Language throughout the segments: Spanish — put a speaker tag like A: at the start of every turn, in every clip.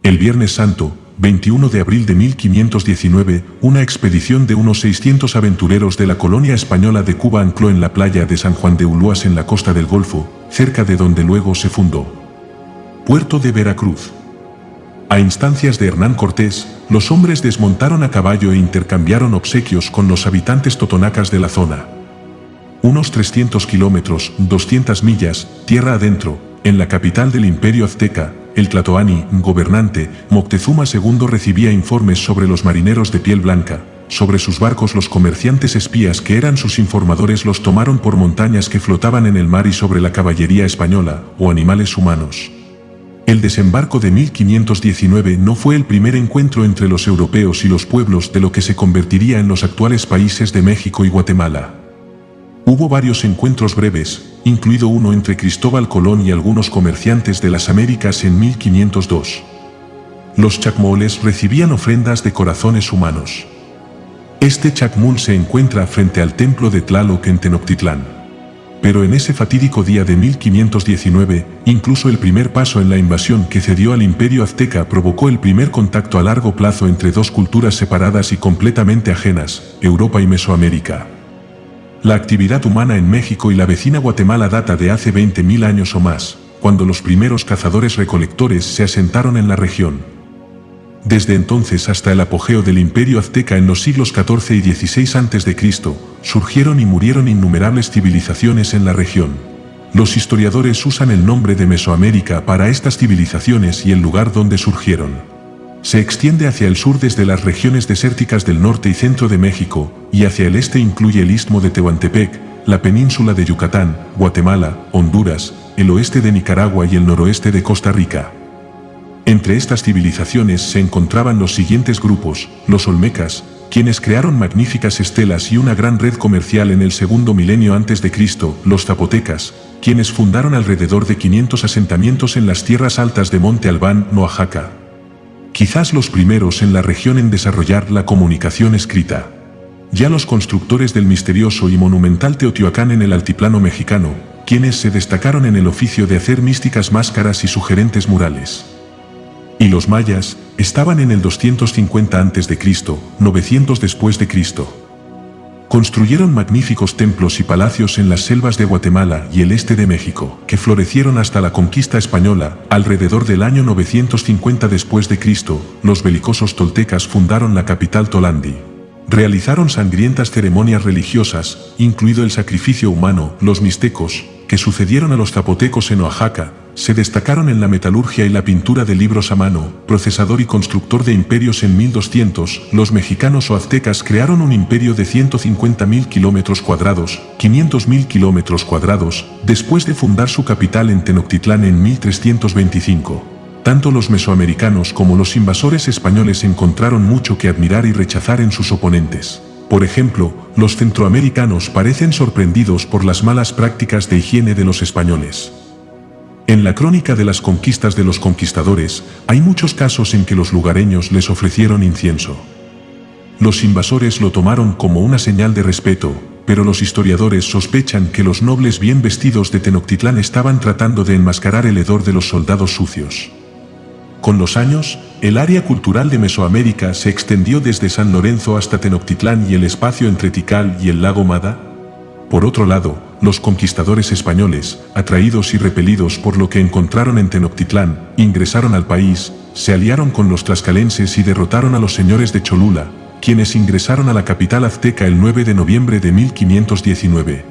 A: El Viernes Santo, 21 de abril de 1519, una expedición de unos 600 aventureros de la colonia española de Cuba ancló en la playa de San Juan de Ulúas en la costa del Golfo, cerca de donde luego se fundó Puerto de Veracruz. A instancias de Hernán Cortés, los hombres desmontaron a caballo e intercambiaron obsequios con los habitantes totonacas de la zona. Unos 300 kilómetros, 200 millas, tierra adentro, en la capital del Imperio Azteca, el Tlatoani, gobernante, Moctezuma II recibía informes sobre los marineros de piel blanca. Sobre sus barcos los comerciantes espías que eran sus informadores los tomaron por montañas que flotaban en el mar y sobre la caballería española, o animales humanos. El desembarco de 1519 no fue el primer encuentro entre los europeos y los pueblos de lo que se convertiría en los actuales países de México y Guatemala. Hubo varios encuentros breves, incluido uno entre Cristóbal Colón y algunos comerciantes de las Américas en 1502. Los chacmoles recibían ofrendas de corazones humanos. Este chacmul se encuentra frente al templo de Tlaloc en Tenochtitlán. Pero en ese fatídico día de 1519, incluso el primer paso en la invasión que cedió al Imperio Azteca provocó el primer contacto a largo plazo entre dos culturas separadas y completamente ajenas, Europa y Mesoamérica. La actividad humana en México y la vecina Guatemala data de hace 20.000 años o más, cuando los primeros cazadores-recolectores se asentaron en la región. Desde entonces hasta el apogeo del Imperio Azteca en los siglos XIV y XVI a.C., surgieron y murieron innumerables civilizaciones en la región. Los historiadores usan el nombre de Mesoamérica para estas civilizaciones y el lugar donde surgieron. Se extiende hacia el sur desde las regiones desérticas del norte y centro de México, y hacia el este incluye el istmo de Tehuantepec, la península de Yucatán, Guatemala, Honduras, el oeste de Nicaragua y el noroeste de Costa Rica. Entre estas civilizaciones se encontraban los siguientes grupos: los olmecas, quienes crearon magníficas estelas y una gran red comercial en el segundo milenio antes de Cristo; los zapotecas, quienes fundaron alrededor de 500 asentamientos en las tierras altas de Monte Albán, Oaxaca. Quizás los primeros en la región en desarrollar la comunicación escrita. Ya los constructores del misterioso y monumental Teotihuacán en el altiplano mexicano, quienes se destacaron en el oficio de hacer místicas máscaras y sugerentes murales. Y los mayas estaban en el 250 a.C., 900 después de Cristo. Construyeron magníficos templos y palacios en las selvas de Guatemala y el este de México, que florecieron hasta la conquista española. Alrededor del año 950 después de Cristo, los belicosos toltecas fundaron la capital Tolandi. Realizaron sangrientas ceremonias religiosas, incluido el sacrificio humano. Los mixtecos, que sucedieron a los zapotecos en Oaxaca, se destacaron en la metalurgia y la pintura de libros a mano, procesador y constructor de imperios en 1200. Los mexicanos o aztecas crearon un imperio de 150.000 kilómetros cuadrados, 500.000 kilómetros cuadrados, después de fundar su capital en Tenochtitlán en 1325. Tanto los mesoamericanos como los invasores españoles encontraron mucho que admirar y rechazar en sus oponentes. Por ejemplo, los centroamericanos parecen sorprendidos por las malas prácticas de higiene de los españoles. En la crónica de las conquistas de los conquistadores, hay muchos casos en que los lugareños les ofrecieron incienso. Los invasores lo tomaron como una señal de respeto, pero los historiadores sospechan que los nobles bien vestidos de Tenochtitlán estaban tratando de enmascarar el hedor de los soldados sucios. Con los años, el área cultural de Mesoamérica se extendió desde San Lorenzo hasta Tenochtitlán y el espacio entre Tikal y el lago Mada. Por otro lado, los conquistadores españoles, atraídos y repelidos por lo que encontraron en Tenochtitlán, ingresaron al país, se aliaron con los tlaxcalenses y derrotaron a los señores de Cholula, quienes ingresaron a la capital azteca el 9 de noviembre de 1519.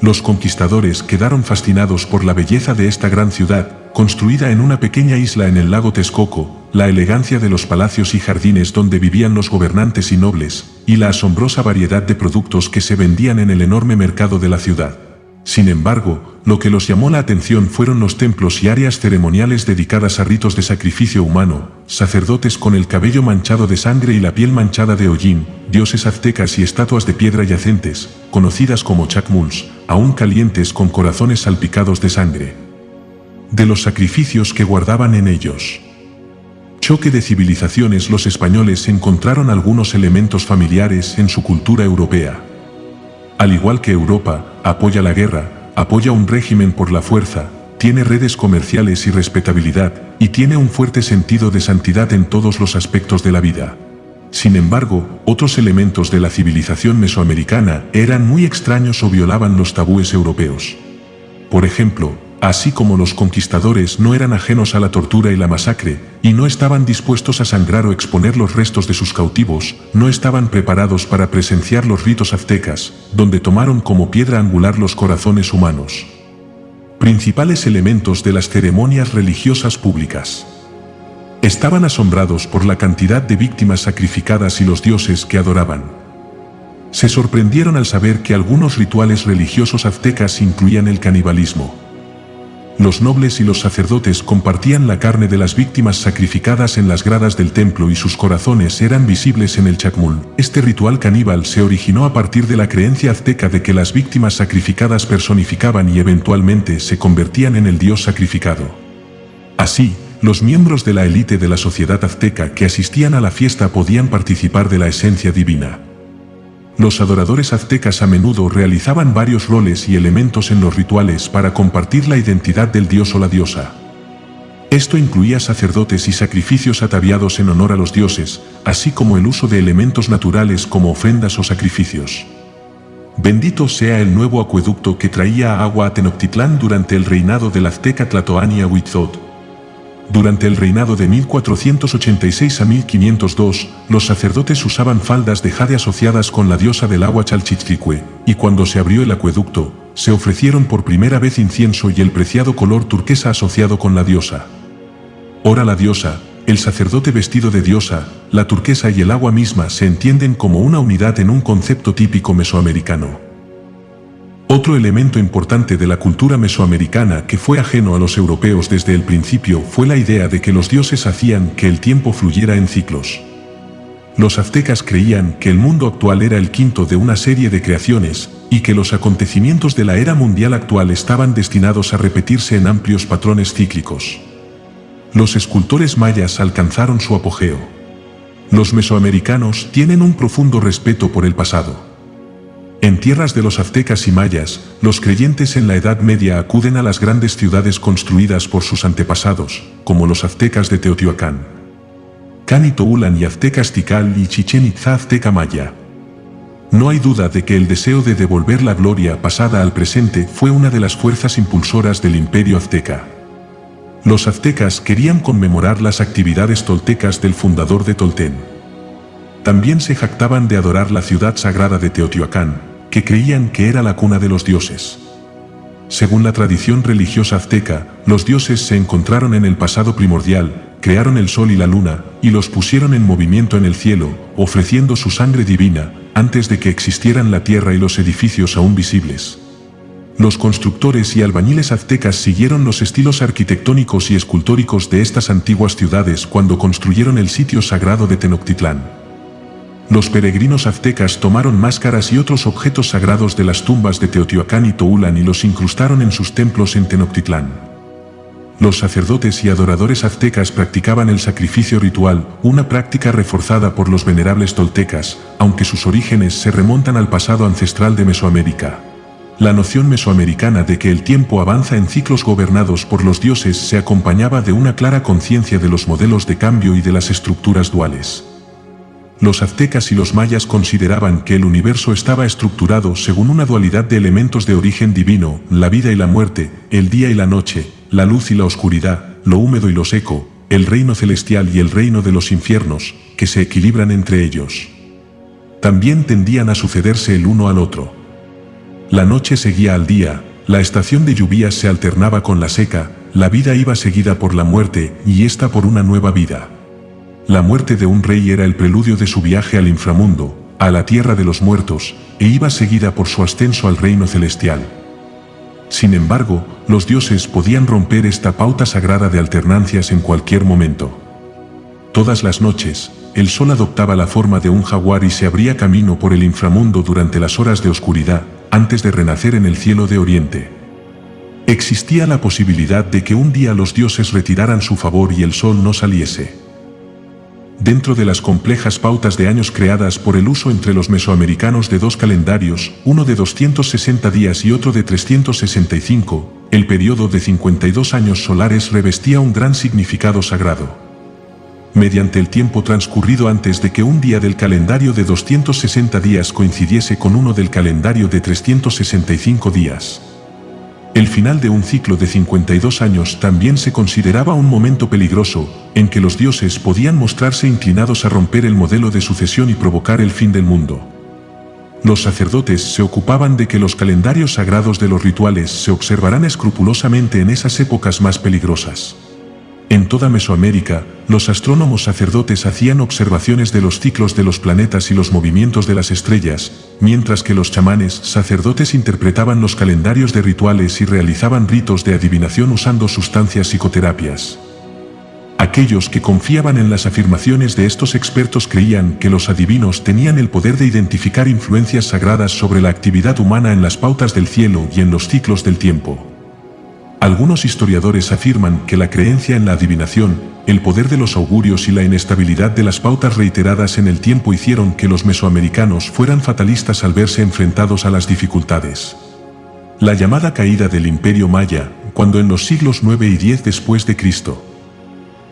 A: Los conquistadores quedaron fascinados por la belleza de esta gran ciudad, construida en una pequeña isla en el lago Texcoco, la elegancia de los palacios y jardines donde vivían los gobernantes y nobles, y la asombrosa variedad de productos que se vendían en el enorme mercado de la ciudad. Sin embargo, lo que los llamó la atención fueron los templos y áreas ceremoniales dedicadas a ritos de sacrificio humano, sacerdotes con el cabello manchado de sangre y la piel manchada de hollín, dioses aztecas y estatuas de piedra yacentes, conocidas como chacmuls, aún calientes con corazones salpicados de sangre. De los sacrificios que guardaban en ellos. Choque de civilizaciones. Los españoles encontraron algunos elementos familiares en su cultura europea. Al igual que Europa, apoya la guerra, apoya un régimen por la fuerza, tiene redes comerciales y respetabilidad, y tiene un fuerte sentido de santidad en todos los aspectos de la vida. Sin embargo, otros elementos de la civilización mesoamericana eran muy extraños o violaban los tabúes europeos. Por ejemplo, así como los conquistadores no eran ajenos a la tortura y la masacre, y no estaban dispuestos a sangrar o exponer los restos de sus cautivos, no estaban preparados para presenciar los ritos aztecas, donde tomaron como piedra angular los corazones humanos. Principales elementos de las ceremonias religiosas públicas. Estaban asombrados por la cantidad de víctimas sacrificadas y los dioses que adoraban. Se sorprendieron al saber que algunos rituales religiosos aztecas incluían el canibalismo. Los nobles y los sacerdotes compartían la carne de las víctimas sacrificadas en las gradas del templo y sus corazones eran visibles en el chacmul. Este ritual caníbal se originó a partir de la creencia azteca de que las víctimas sacrificadas personificaban y eventualmente se convertían en el dios sacrificado. Así, los miembros de la élite de la sociedad azteca que asistían a la fiesta podían participar de la esencia divina. Los adoradores aztecas a menudo realizaban varios roles y elementos en los rituales para compartir la identidad del dios o la diosa. Esto incluía sacerdotes y sacrificios ataviados en honor a los dioses, así como el uso de elementos naturales como ofrendas o sacrificios. Bendito sea el nuevo acueducto que traía agua a Tenochtitlán durante el reinado del azteca Tlatoani Huitzot. Durante el reinado de 1486 a 1502, los sacerdotes usaban faldas de jade asociadas con la diosa del agua Chalchichlicue, y cuando se abrió el acueducto, se ofrecieron por primera vez incienso y el preciado color turquesa asociado con la diosa. Ora la diosa, el sacerdote vestido de diosa, la turquesa y el agua misma se entienden como una unidad en un concepto típico mesoamericano. Otro elemento importante de la cultura mesoamericana que fue ajeno a los europeos desde el principio fue la idea de que los dioses hacían que el tiempo fluyera en ciclos. Los aztecas creían que el mundo actual era el quinto de una serie de creaciones, y que los acontecimientos de la era mundial actual estaban destinados a repetirse en amplios patrones cíclicos. Los escultores mayas alcanzaron su apogeo. Los mesoamericanos tienen un profundo respeto por el pasado. En tierras de los aztecas y mayas, los creyentes en la Edad Media acuden a las grandes ciudades construidas por sus antepasados, como los aztecas de Teotihuacán, Canitoulán y aztecas Tikal y Chichén Itzá azteca maya. No hay duda de que el deseo de devolver la gloria pasada al presente fue una de las fuerzas impulsoras del imperio azteca. Los aztecas querían conmemorar las actividades toltecas del fundador de Toltén. También se jactaban de adorar la ciudad sagrada de Teotihuacán, que creían que era la cuna de los dioses. Según la tradición religiosa azteca, los dioses se encontraron en el pasado primordial, crearon el sol y la luna, y los pusieron en movimiento en el cielo, ofreciendo su sangre divina, antes de que existieran la tierra y los edificios aún visibles. Los constructores y albañiles aztecas siguieron los estilos arquitectónicos y escultóricos de estas antiguas ciudades cuando construyeron el sitio sagrado de Tenochtitlán. Los peregrinos aztecas tomaron máscaras y otros objetos sagrados de las tumbas de Teotihuacán y Toulán y los incrustaron en sus templos en Tenochtitlán. Los sacerdotes y adoradores aztecas practicaban el sacrificio ritual, una práctica reforzada por los venerables toltecas, aunque sus orígenes se remontan al pasado ancestral de Mesoamérica. La noción mesoamericana de que el tiempo avanza en ciclos gobernados por los dioses se acompañaba de una clara conciencia de los modelos de cambio y de las estructuras duales. Los aztecas y los mayas consideraban que el universo estaba estructurado según una dualidad de elementos de origen divino, la vida y la muerte, el día y la noche, la luz y la oscuridad, lo húmedo y lo seco, el reino celestial y el reino de los infiernos, que se equilibran entre ellos. También tendían a sucederse el uno al otro. La noche seguía al día, la estación de lluvias se alternaba con la seca, la vida iba seguida por la muerte y esta por una nueva vida. La muerte de un rey era el preludio de su viaje al inframundo, a la tierra de los muertos, e iba seguida por su ascenso al reino celestial. Sin embargo, los dioses podían romper esta pauta sagrada de alternancias en cualquier momento. Todas las noches, el sol adoptaba la forma de un jaguar y se abría camino por el inframundo durante las horas de oscuridad, antes de renacer en el cielo de Oriente. Existía la posibilidad de que un día los dioses retiraran su favor y el sol no saliese. Dentro de las complejas pautas de años creadas por el uso entre los mesoamericanos de dos calendarios, uno de 260 días y otro de 365, El periodo de 52 años solares revestía un gran significado sagrado. Mediante el tiempo transcurrido antes de que un día del calendario de 260 días coincidiese con uno del calendario de 365 días. El final de un ciclo de 52 años también se consideraba un momento peligroso, en que los dioses podían mostrarse inclinados a romper el modelo de sucesión y provocar el fin del mundo. Los sacerdotes se ocupaban de que los calendarios sagrados de los rituales se observaran escrupulosamente en esas épocas más peligrosas. En toda Mesoamérica, los astrónomos sacerdotes hacían observaciones de los ciclos de los planetas y los movimientos de las estrellas, mientras que los chamanes sacerdotes interpretaban los calendarios de rituales y realizaban ritos de adivinación usando sustancias psicoterapias. Aquellos que confiaban en las afirmaciones de estos expertos creían que los adivinos tenían el poder de identificar influencias sagradas sobre la actividad humana en las pautas del cielo y en los ciclos del tiempo. Algunos historiadores afirman que la creencia en la adivinación, el poder de los augurios y la inestabilidad de las pautas reiteradas en el tiempo hicieron que los mesoamericanos fueran fatalistas al verse enfrentados a las dificultades. La llamada caída del Imperio Maya, cuando en los siglos 9 y 10 después de Cristo,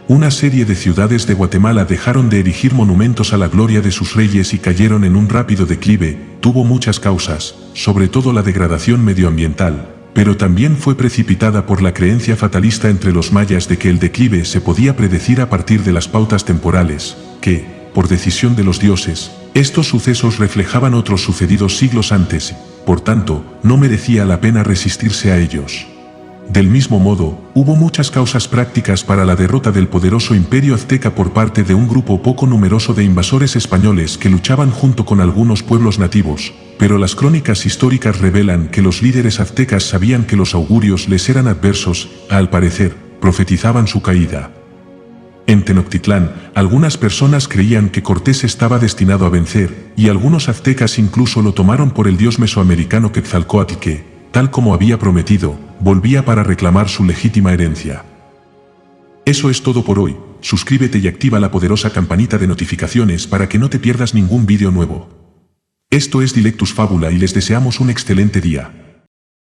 A: una serie de ciudades de Guatemala dejaron de erigir monumentos a la gloria de sus reyes y cayeron en un rápido declive, tuvo muchas causas, sobre todo la degradación medioambiental, pero también fue precipitada por la creencia fatalista entre los mayas de que el declive se podía predecir a partir de las pautas temporales, que, por decisión de los dioses, estos sucesos reflejaban otros sucedidos siglos antes, por tanto, no merecía la pena resistirse a ellos. Del mismo modo, hubo muchas causas prácticas para la derrota del poderoso imperio azteca por parte de un grupo poco numeroso de invasores españoles que luchaban junto con algunos pueblos nativos, pero las crónicas históricas revelan que los líderes aztecas sabían que los augurios les eran adversos, al parecer, profetizaban su caída. En Tenochtitlán, algunas personas creían que Cortés estaba destinado a vencer, y algunos aztecas incluso lo tomaron por el dios mesoamericano Quetzalcóatl que, tal como había prometido, volvía para reclamar su legítima herencia. Eso es todo por hoy, suscríbete y activa la poderosa campanita de notificaciones para que no te pierdas ningún vídeo nuevo. Esto es Dilectus Fabula y les deseamos un excelente día.